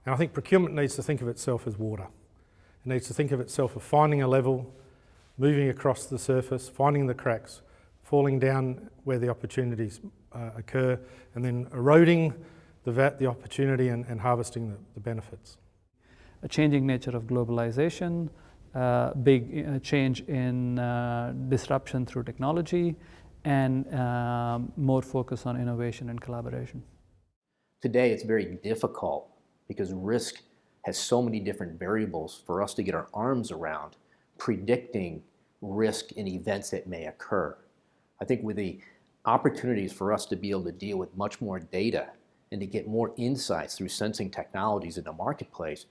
And I think procurement needs to think of itself as water. It needs to think of itself as finding a level, moving across the surface, finding the cracks, falling down where the opportunities occur, and then eroding the opportunity and harvesting the benefits. A changing nature of globalization, big change in disruption through technology, and more focus on innovation and collaboration. Today it's very difficult because risk has so many different variables for us to get our arms around predicting risk and events that may occur. I think with the opportunities for us to be able to deal with much more data and to get more insights through sensing technologies in the marketplace,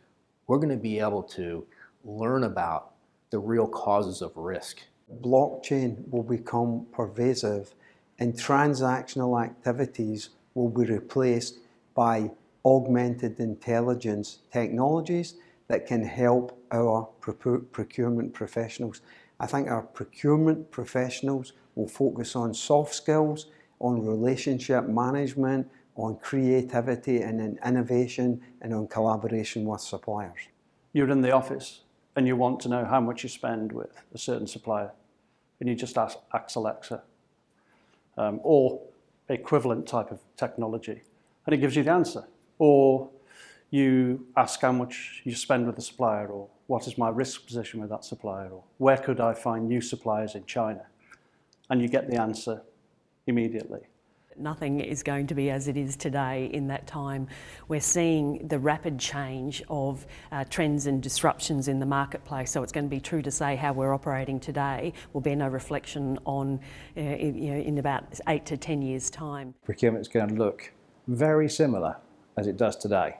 we're going to be able to learn about the real causes of risk. Blockchain will become pervasive and transactional activities will be replaced by augmented intelligence technologies that can help our procurement professionals. I think our procurement professionals will focus on soft skills, on relationship management, on creativity and in innovation, and on collaboration with suppliers. You're in the office and you want to know how much you spend with a certain supplier, and you just ask Alexa or equivalent type of technology, and it gives you the answer. Or you ask how much you spend with the supplier, or what is my risk position with that supplier, or where could I find new suppliers in China? And you get the answer immediately. Nothing is going to be as it is today in that time. We're seeing the rapid change of trends and disruptions in the marketplace, so it's going to be true to say how we're operating today will bear no reflection on in about 8 to 10 years' time. Procurement's going to look very similar as it does today.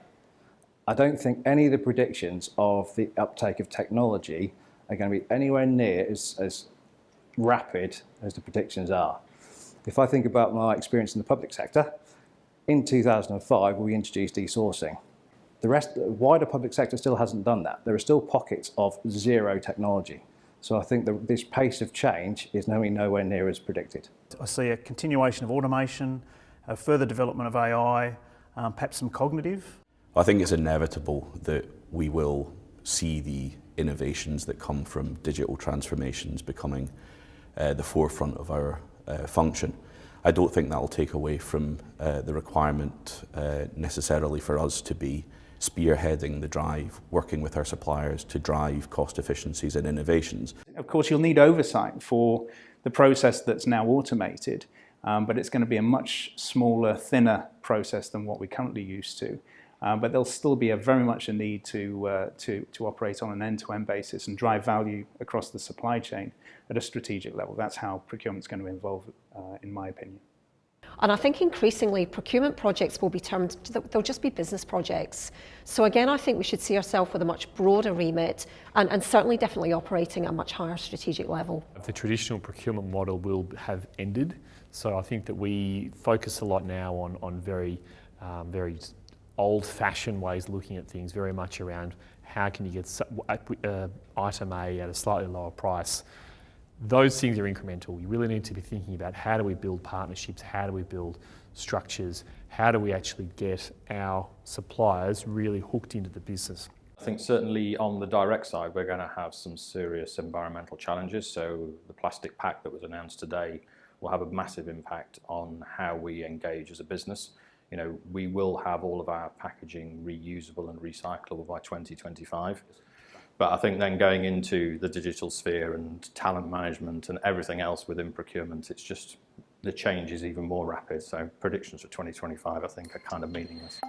I don't think any of the predictions of the uptake of technology are going to be anywhere near as rapid as the predictions are. If I think about my experience in the public sector, in 2005 we introduced e-sourcing. The wider public sector still hasn't done that. There are still pockets of zero technology. So I think this pace of change is nowhere near as predicted. I see a continuation of automation, a further development of AI, perhaps some cognitive. I think it's inevitable that we will see the innovations that come from digital transformations becoming the forefront of our function. I don't think that will take away from the requirement necessarily for us to be spearheading the drive, working with our suppliers to drive cost efficiencies and innovations. Of course, you'll need oversight for the process that's now automated, but it's going to be a much smaller, thinner process than what we're currently used to. But there'll still be very much a need to operate on an end-to-end basis and drive value across the supply chain at a strategic level. That's how procurement's going to evolve, in my opinion. And I think increasingly procurement projects will be termed, they'll just be business projects. So again, I think we should see ourselves with a much broader remit and certainly definitely operating at a much higher strategic level. The traditional procurement model will have ended. So I think that we focus a lot now on very old-fashioned ways of looking at things, very much around how can you get item A at a slightly lower price. Those things are incremental. We really need to be thinking about how do we build partnerships, how do we build structures, how do we actually get our suppliers really hooked into the business. I think certainly on the direct side we're going to have some serious environmental challenges, so the plastic pact that was announced today will have a massive impact on how we engage as a business. You know, we will have all of our packaging reusable and recyclable by 2025. But I think then going into the digital sphere and talent management and everything else within procurement, it's just the change is even more rapid. So predictions for 2025 I think are kind of meaningless.